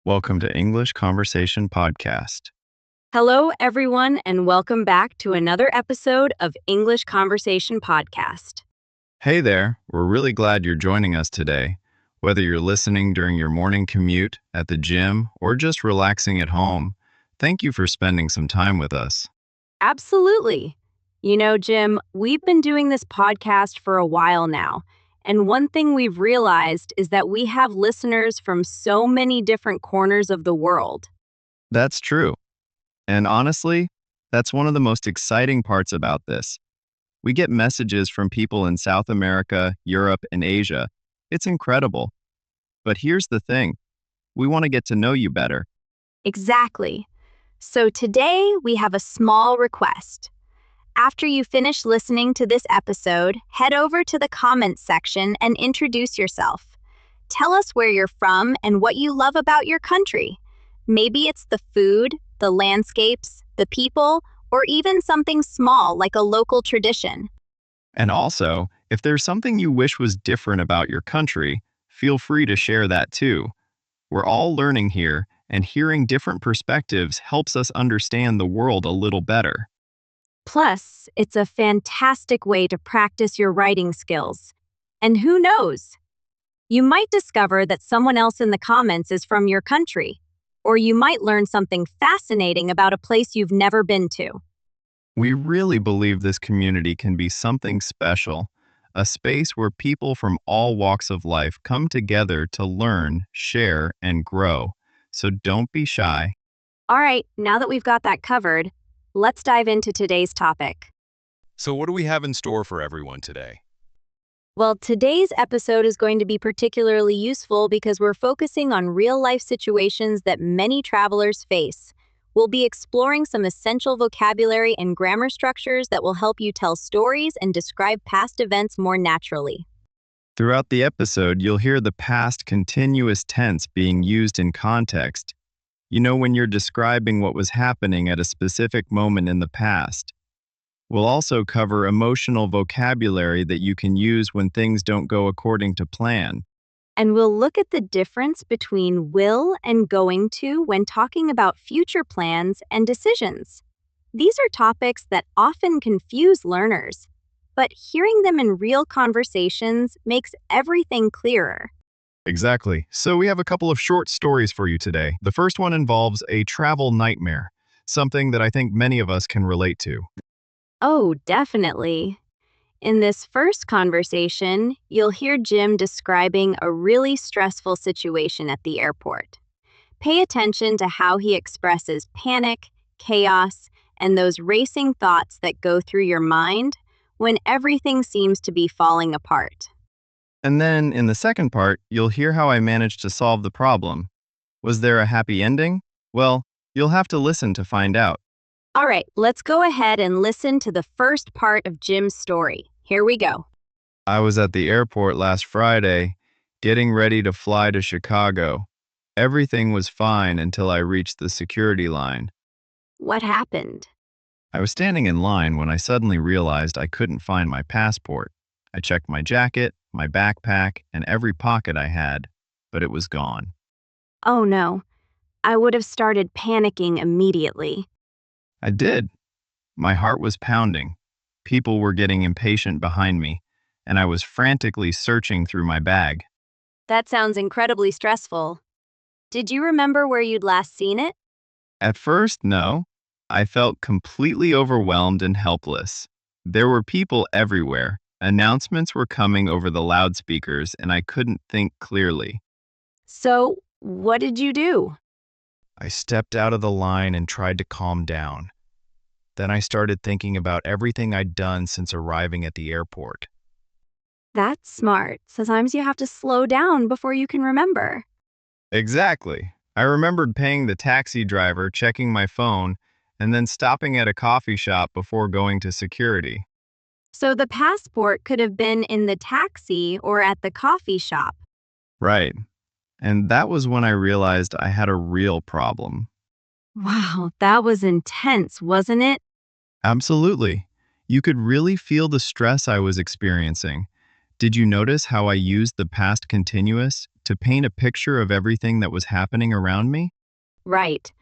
Welcome to English Conversation Podcast. Hello, everyone, and welcome back to another episode of English Conversation Podcast. Hey there, we're really glad you're joining us today. Whether you're listening during your morning commute, at the gym, or just relaxing at home, thank you for spending some time with us. Absolutely. You know, Jim, we've been doing this podcast for a while now, and one thing we've realized is that we have listeners from so many different corners of the world. That's true. And honestly, that's one of the most exciting parts about this. We get messages from people in South America, Europe, and Asia. It's incredible. But here's the thing. We want to get to know you better. Exactly. So today we have a small request. After you finish listening to this episode, head over to the comments section and introduce yourself. Tell us where you're from and what you love about your country. Maybe it's the food, the landscapes, the people, or even something small like a local tradition. And also, if there's something you wish was different about your country, feel free to share that too. We're all learning here, and hearing different perspectives helps us understand the world a little better. Plus, it's a fantastic way to practice your writing skills. And who knows? You might discover that someone else in the comments is from your country, or you might learn something fascinating about a place you've never been to. We really believe this community can be something special, a space where people from all walks of life come together to learn, share, and grow. So don't be shy. All right, now that we've got that covered, let's dive into today's topic. So what do we have in store for everyone today? Well, today's episode is going to be particularly useful because we're focusing on real-life situations that many travelers face. We'll be exploring some essential vocabulary and grammar structures that will help you tell stories and describe past events more naturally. Throughout the episode, you'll hear the past continuous tense being used in context. You know, when you're describing what was happening at a specific moment in the past. We'll also cover emotional vocabulary that you can use when things don't go according to plan. And we'll look at the difference between will and going to when talking about future plans and decisions. These are topics that often confuse learners, but hearing them in real conversations makes everything clearer. Exactly. So we have a couple of short stories for you today. The first one involves a travel nightmare, something that I think many of us can relate to. Oh, definitely. In this first conversation, you'll hear Jim describing a really stressful situation at the airport. Pay attention to how he expresses panic, chaos, and those racing thoughts that go through your mind when everything seems to be falling apart. And then, in the second part, you'll hear how I managed to solve the problem. Was there a happy ending? Well, you'll have to listen to find out. All right, let's go ahead and listen to the first part of Jim's story. Here we go. I was at the airport last Friday, getting ready to fly to Chicago. Everything was fine until I reached the security line. What happened? I was standing in line when I suddenly realized I couldn't find my passport. I checked my jacket, my backpack, and every pocket I had, but it was gone. Oh no, I would have started panicking immediately. I did. My heart was pounding. People were getting impatient behind me, and I was frantically searching through my bag. That sounds incredibly stressful. Did you remember where you'd last seen it? At first, no. I felt completely overwhelmed and helpless. There were people everywhere. Announcements were coming over the loudspeakers, and I couldn't think clearly. So, what did you do? I stepped out of the line and tried to calm down. Then I started thinking about everything I'd done since arriving at the airport. That's smart. Sometimes you have to slow down before you can remember. Exactly. I remembered paying the taxi driver, checking my phone, and then stopping at a coffee shop before going to security. So the passport could have been in the taxi or at the coffee shop. Right. And that was when I realized I had a real problem. Wow, that was intense, wasn't it? Absolutely. You could really feel the stress I was experiencing. Did you notice how I used the past continuous to paint a picture of everything that was happening around me? Right.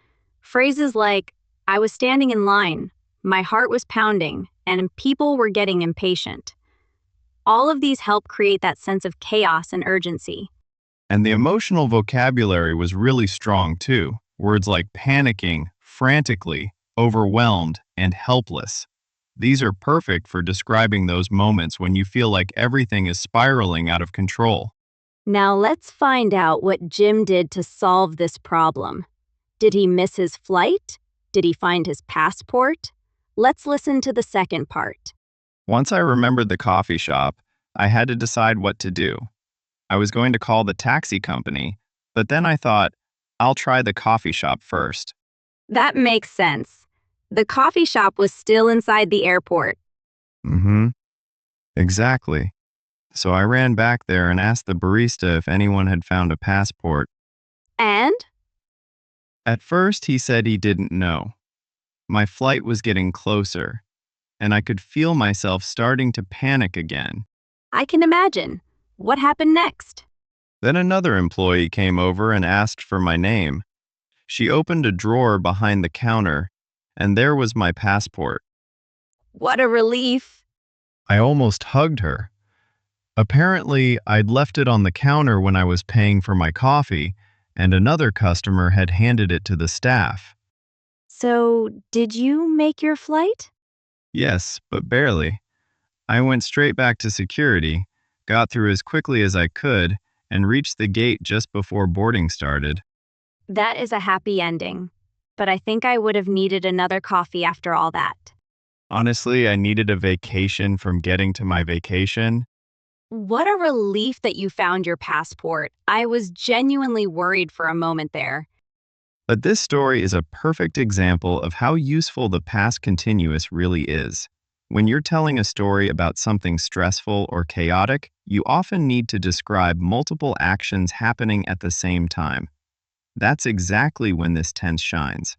Phrases like, I was standing in line, my heart was pounding, and people were getting impatient. All of these help create that sense of chaos and urgency. And the emotional vocabulary was really strong too. Words like panicking, frantically, overwhelmed, and helpless. These are perfect for describing those moments when you feel like everything is spiraling out of control. Now let's find out what Jim did to solve this problem. Did he miss his flight? Did he find his passport? Let's listen to the second part. Once I remembered the coffee shop, I had to decide what to do. I was going to call the taxi company, but then I thought, I'll try the coffee shop first. That makes sense. The coffee shop was still inside the airport. Exactly. So I ran back there and asked the barista if anyone had found a passport. And? At first, he said he didn't know. My flight was getting closer, and I could feel myself starting to panic again. I can imagine. What happened next? Then another employee came over and asked for my name. She opened a drawer behind the counter, and there was my passport. What a relief. I almost hugged her. Apparently, I'd left it on the counter when I was paying for my coffee, and another customer had handed it to the staff. So, did you make your flight? Yes, but barely. I went straight back to security, got through as quickly as I could, and reached the gate just before boarding started. That is a happy ending. But I think I would have needed another coffee after all that. Honestly, I needed a vacation from getting to my vacation. What a relief that you found your passport. I was genuinely worried for a moment there. But this story is a perfect example of how useful the past continuous really is. When you're telling a story about something stressful or chaotic, you often need to describe multiple actions happening at the same time. That's exactly when this tense shines.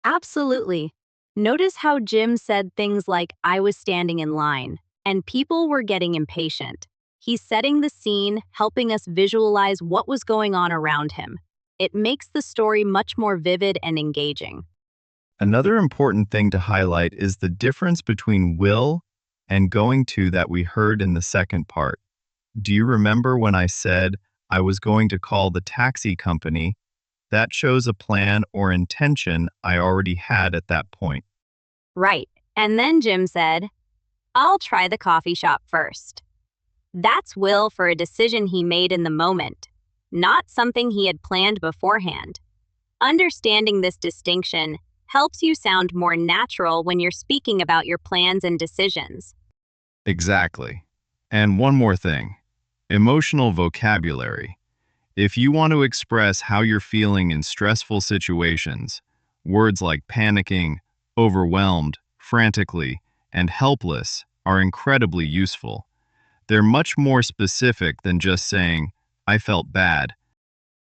Absolutely. Notice how Jim said things like, I was standing in line, and people were getting impatient. He's setting the scene, helping us visualize what was going on around him. It makes the story much more vivid and engaging. Another important thing to highlight is the difference between will and going to that we heard in the second part. Do you remember when I said I was going to call the taxi company? That shows a plan or intention I already had at that point. Right. And then Jim said, I'll try the coffee shop first. That's will for a decision he made in the moment, not something he had planned beforehand. Understanding this distinction helps you sound more natural when you're speaking about your plans and decisions. Exactly. And one more thing, emotional vocabulary. If you want to express how you're feeling in stressful situations, words like panicking, overwhelmed, frantically, and helpless are incredibly useful. They're much more specific than just saying, I felt bad.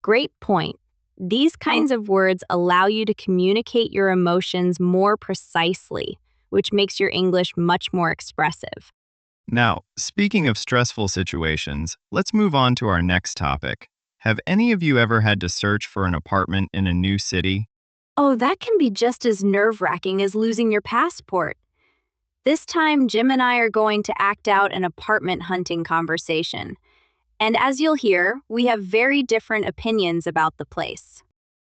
Great point. These kinds of words allow you to communicate your emotions more precisely, which makes your English much more expressive. Now, speaking of stressful situations, let's move on to our next topic. Have any of you ever had to search for an apartment in a new city? Oh, that can be just as nerve-wracking as losing your passport. This time, Jim and I are going to act out an apartment hunting conversation. And as you'll hear, we have very different opinions about the place.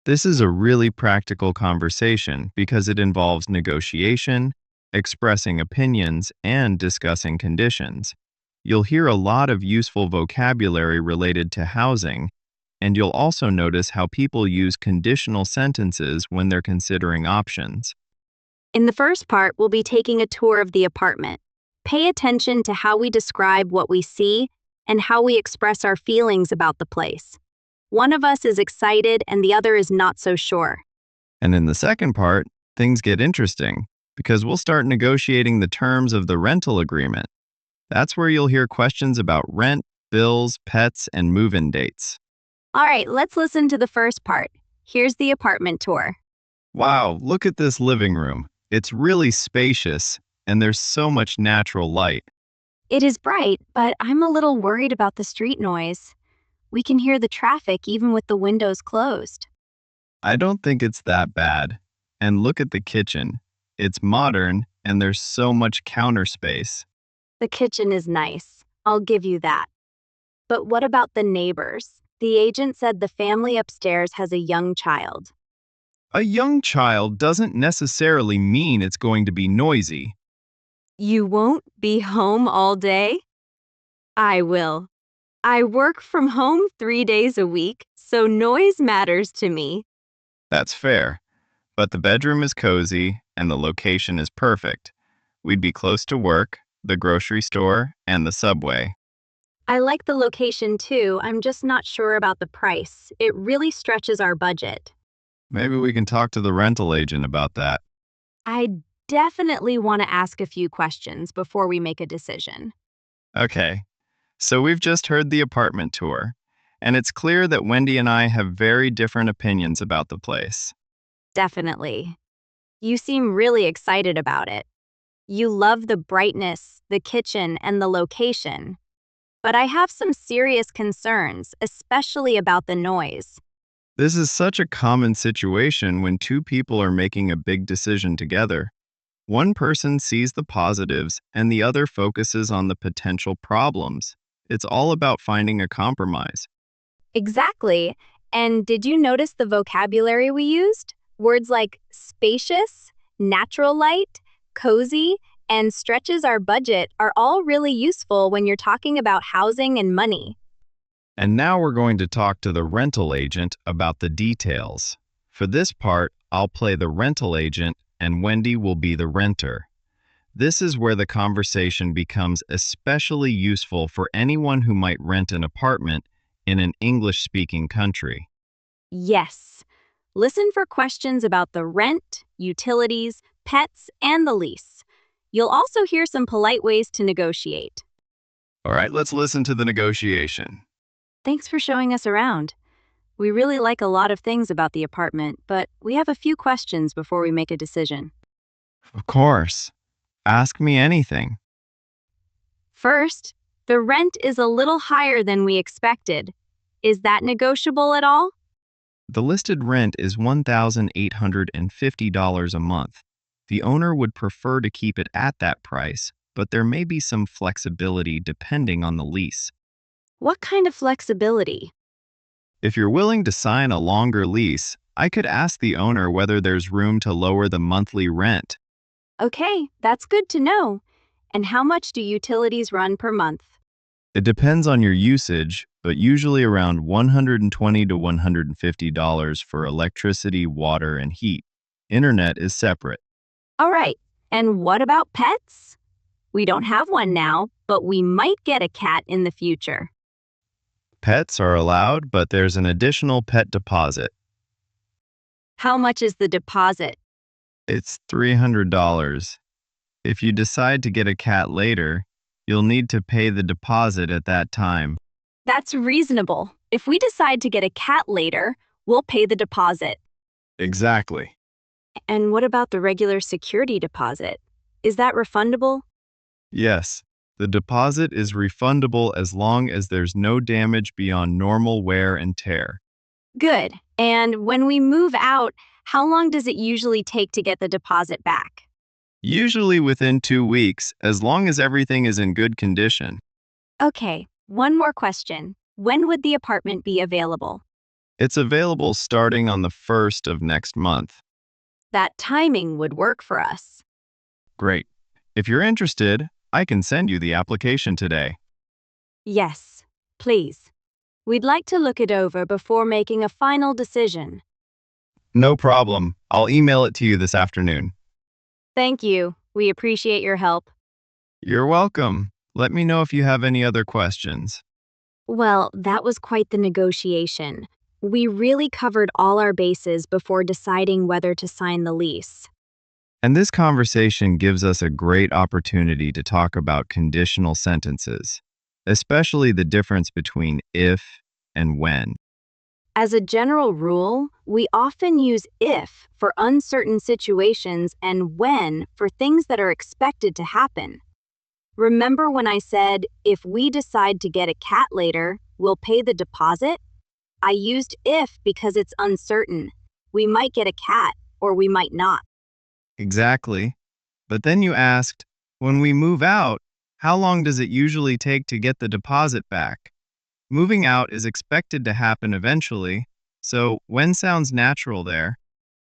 This is a really practical conversation because it involves negotiation, expressing opinions, and discussing conditions. You'll hear a lot of useful vocabulary related to housing, and you'll also notice how people use conditional sentences when they're considering options. In the first part, we'll be taking a tour of the apartment. Pay attention to how we describe what we see and how we express our feelings about the place. One of us is excited and the other is not so sure. And in the second part, things get interesting because we'll start negotiating the terms of the rental agreement. That's where you'll hear questions about rent, bills, pets, and move-in dates. All right, let's listen to the first part. Here's the apartment tour. Wow, look at this living room. It's really spacious, and there's so much natural light. It is bright, but I'm a little worried about the street noise. We can hear the traffic even with the windows closed. I don't think it's that bad. And look at the kitchen. It's modern, and there's so much counter space. The kitchen is nice. I'll give you that. But what about the neighbors? The agent said the family upstairs has a young child. A young child doesn't necessarily mean it's going to be noisy. You won't be home all day? I will. I work from home 3 days a week, so noise matters to me. That's fair. But the bedroom is cozy, and the location is perfect. We'd be close to work, the grocery store, and the subway. I like the location too. I'm just not sure about the price. It really stretches our budget. Maybe we can talk to the rental agent about that. I definitely want to ask a few questions before we make a decision. Okay, so we've just heard the apartment tour, and it's clear that Wendy and I have very different opinions about the place. Definitely. You seem really excited about it. You love the brightness, the kitchen, and the location. But I have some serious concerns, especially about the noise. This is such a common situation when two people are making a big decision together. One person sees the positives and the other focuses on the potential problems. It's all about finding a compromise. Exactly. And did you notice the vocabulary we used? Words like spacious, natural light, cozy, and stretches our budget are all really useful when you're talking about housing and money. And now we're going to talk to the rental agent about the details. For this part, I'll play the rental agent and Wendy will be the renter. This is where the conversation becomes especially useful for anyone who might rent an apartment in an English-speaking country. Yes. Listen for questions about the rent, utilities, pets, and the lease. You'll also hear some polite ways to negotiate. All right, let's listen to the negotiation. Thanks for showing us around. We really like a lot of things about the apartment, but we have a few questions before we make a decision. Of course. Ask me anything. First, the rent is a little higher than we expected. Is that negotiable at all? The listed rent is $1,850 a month. The owner would prefer to keep it at that price, but there may be some flexibility depending on the lease. What kind of flexibility? If you're willing to sign a longer lease, I could ask the owner whether there's room to lower the monthly rent. Okay, that's good to know. And how much do utilities run per month? It depends on your usage, but usually around $120 to $150 for electricity, water, and heat. Internet is separate. All right, and what about pets? We don't have one now, but we might get a cat in the future. Pets are allowed, but there's an additional pet deposit. How much is the deposit? It's $300. If you decide to get a cat later, you'll need to pay the deposit at that time. That's reasonable. If we decide to get a cat later, we'll pay the deposit. Exactly. And what about the regular security deposit? Is that refundable? Yes, the deposit is refundable as long as there's no damage beyond normal wear and tear. Good. And when we move out, how long does it usually take to get the deposit back? Usually within 2 weeks, as long as everything is in good condition. Okay, one more question. When would the apartment be available? It's available starting on the 1st of next month. That timing would work for us. Great. If you're interested, I can send you the application today. Yes, please. We'd like to look it over before making a final decision. No problem. I'll email it to you this afternoon. Thank you. We appreciate your help. You're welcome. Let me know if you have any other questions. Well, that was quite the negotiation. We really covered all our bases before deciding whether to sign the lease. And this conversation gives us a great opportunity to talk about conditional sentences, especially the difference between if and when. As a general rule, we often use if for uncertain situations and when for things that are expected to happen. Remember when I said, if we decide to get a cat later, we'll pay the deposit. I used if because it's uncertain. We might get a cat or we might not. Exactly. But then you asked, when we move out, how long does it usually take to get the deposit back? Moving out is expected to happen eventually, so when sounds natural there.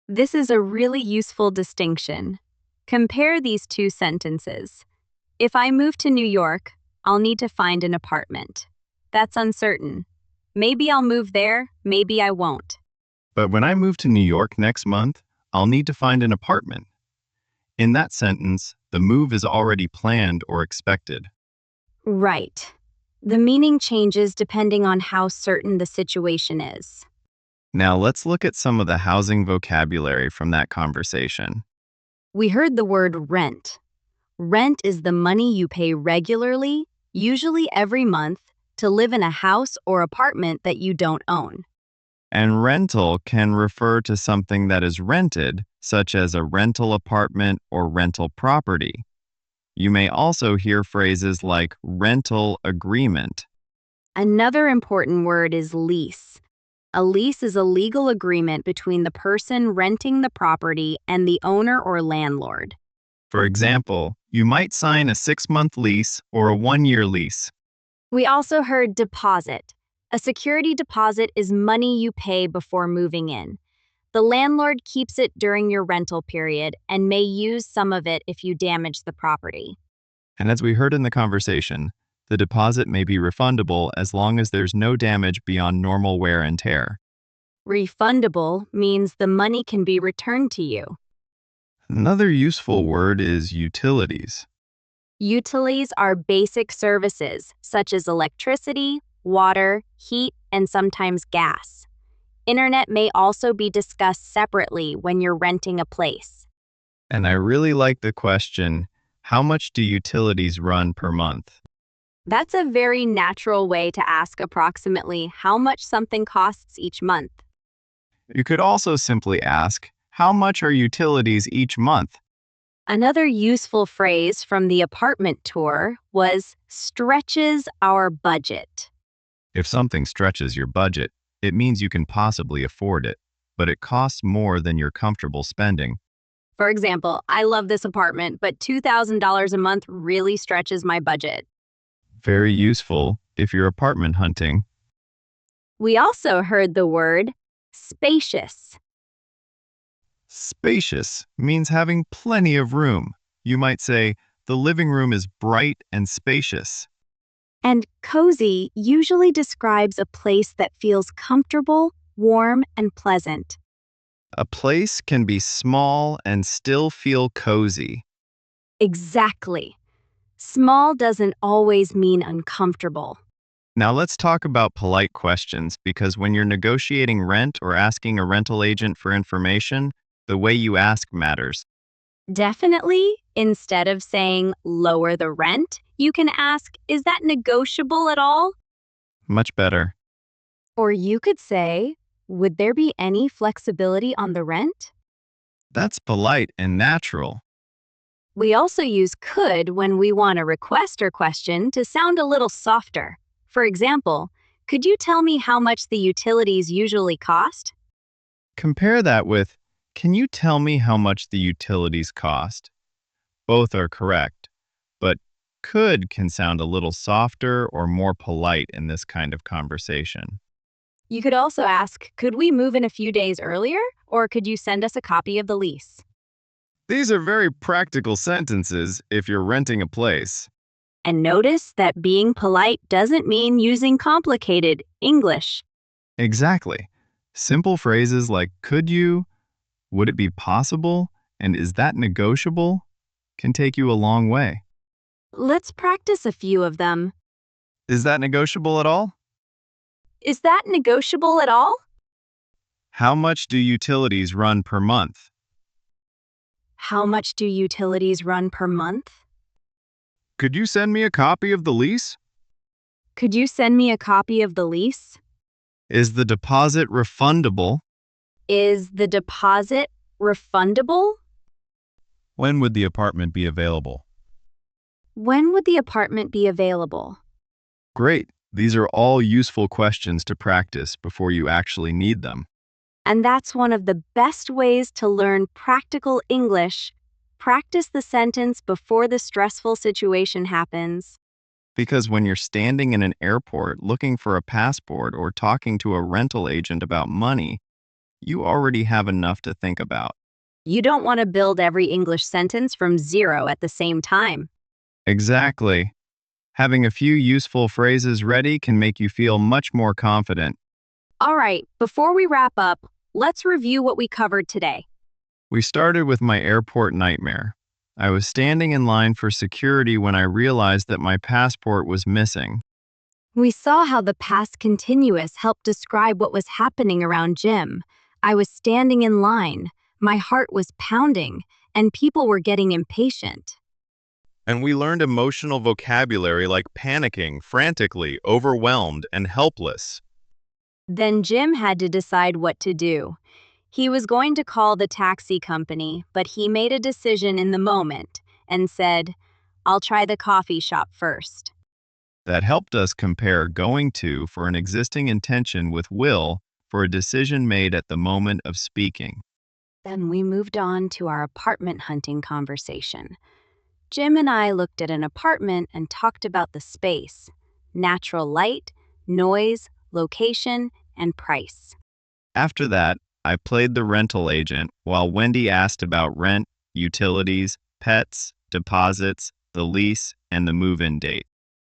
This is a really useful distinction. Compare these two sentences. If I move to New York, I'll need to find an apartment. That's uncertain. Maybe I'll move there, maybe I won't. But when I move to New York next month, I'll need to find an apartment. In that sentence, the move is already planned or expected. Right. The meaning changes depending on how certain the situation is. Now let's look at some of the housing vocabulary from that conversation. We heard the word rent. Rent is the money you pay regularly, usually every month, to live in a house or apartment that you don't own. And rental can refer to something that is rented, such as a rental apartment or rental property. You may also hear phrases like rental agreement. Another important word is lease. A lease is a legal agreement between the person renting the property and the owner or landlord. For example, you might sign a 6-month lease or a 1-year lease. We also heard deposit. A security deposit is money you pay before moving in. The landlord keeps it during your rental period and may use some of it if you damage the property. And as we heard in the conversation, the deposit may be refundable as long as there's no damage beyond normal wear and tear. Refundable means the money can be returned to you. Another useful word is utilities. Utilities are basic services such as electricity, water, heat, and sometimes gas. Internet may also be discussed separately when you're renting a place. And I really like the question, how much do utilities run per month? That's a very natural way to ask approximately how much something costs each month. You could also simply ask, how much are utilities each month? Another useful phrase from the apartment tour was stretches our budget. If something stretches your budget, it means you can possibly afford it, but it costs more than you're comfortable spending. For example, I love this apartment, but $2,000 a month really stretches my budget. Very useful if you're apartment hunting. We also heard the word spacious. Spacious means having plenty of room. You might say, the living room is bright and spacious. And cozy usually describes a place that feels comfortable, warm, and pleasant. A place can be small and still feel cozy. Exactly. Small doesn't always mean uncomfortable. Now let's talk about polite questions, because when you're negotiating rent or asking a rental agent for information, the way you ask matters. Definitely, instead of saying lower the rent, you can ask, is that negotiable at all? Much better. Or you could say, would there be any flexibility on the rent? That's polite and natural. We also use could when we want to request or question to sound a little softer. For example, could you tell me how much the utilities usually cost? Compare that with, can you tell me how much the utilities cost? Both are correct, but could can sound a little softer or more polite in this kind of conversation. You could also ask, could we move in a few days earlier? Or could you send us a copy of the lease? These are very practical sentences if you're renting a place. And notice that being polite doesn't mean using complicated English. Exactly. Simple phrases like could you, would it be possible, and is that negotiable can take you a long way. Let's practice a few of them. Is that negotiable at all? Is that negotiable at all? How much do utilities run per month? How much do utilities run per month? Could you send me a copy of the lease? Could you send me a copy of the lease? Is the deposit refundable? Is the deposit refundable? When would the apartment be available? When would the apartment be available? Great. These are all useful questions to practice before you actually need them. And that's one of the best ways to learn practical English. Practice the sentence before the stressful situation happens. Because when you're standing in an airport looking for a passport or talking to a rental agent about money, you already have enough to think about. You don't want to build every English sentence from zero at the same time. Exactly. Having a few useful phrases ready can make you feel much more confident. All right, before we wrap up, let's review what we covered today. We started with my airport nightmare. I was standing in line for security when I realized that my passport was missing. We saw how the past continuous helped describe what was happening around Jim. I was standing in line, my heart was pounding, and people were getting impatient. And we learned emotional vocabulary like panicking, frantically, overwhelmed, and helpless. Then Jim had to decide what to do. He was going to call the taxi company, but he made a decision in the moment and said, "I'll try the coffee shop first." That helped us compare going to for an existing intention with will for a decision made at the moment of speaking. Then we moved on to our apartment hunting conversation. Jim and I looked at an apartment and talked about the space, natural light, noise, location, and price. After that, I played the rental agent while Wendy asked about rent, utilities, pets, deposits, the lease, and the move-in date.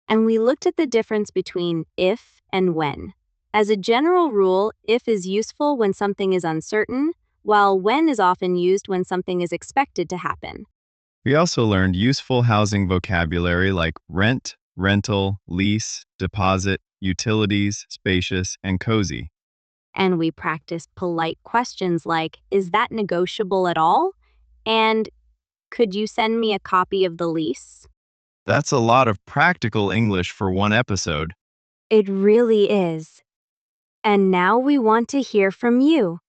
And we looked at the difference between if and when. As a general rule, if is useful when something is uncertain, while when is often used when something is expected to happen. We also learned useful housing vocabulary like rent, rental, lease, deposit, utilities, spacious, and cozy. And we practiced polite questions like, "Is that negotiable at all?" And, "Could you send me a copy of the lease?" That's a lot of practical English for one episode. It really is. And now we want to hear from you.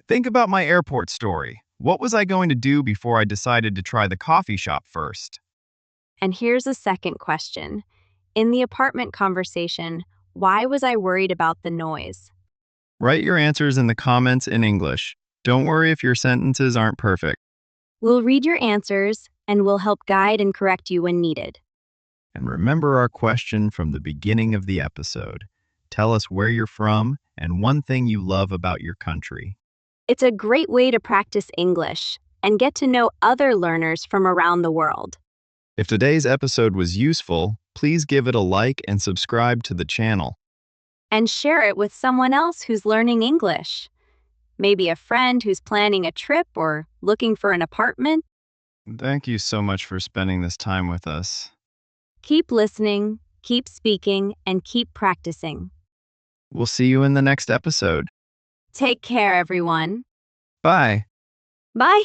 Think about my airport story. What was I going to do before I decided to try the coffee shop first? And here's a second question. In the apartment conversation, why was I worried about the noise? Write your answers in the comments in English. Don't worry if your sentences aren't perfect. We'll read your answers and we'll help guide and correct you when needed. And remember our question from the beginning of the episode. Tell us where you're from and one thing you love about your country. It's a great way to practice English and get to know other learners from around the world. If today's episode was useful, please give it a like and subscribe to the channel. And share it with someone else who's learning English. Maybe a friend who's planning a trip or looking for an apartment. Thank you so much for spending this time with us. Keep listening, keep speaking, and keep practicing. We'll see you in the next episode. Take care, everyone. Bye. Bye.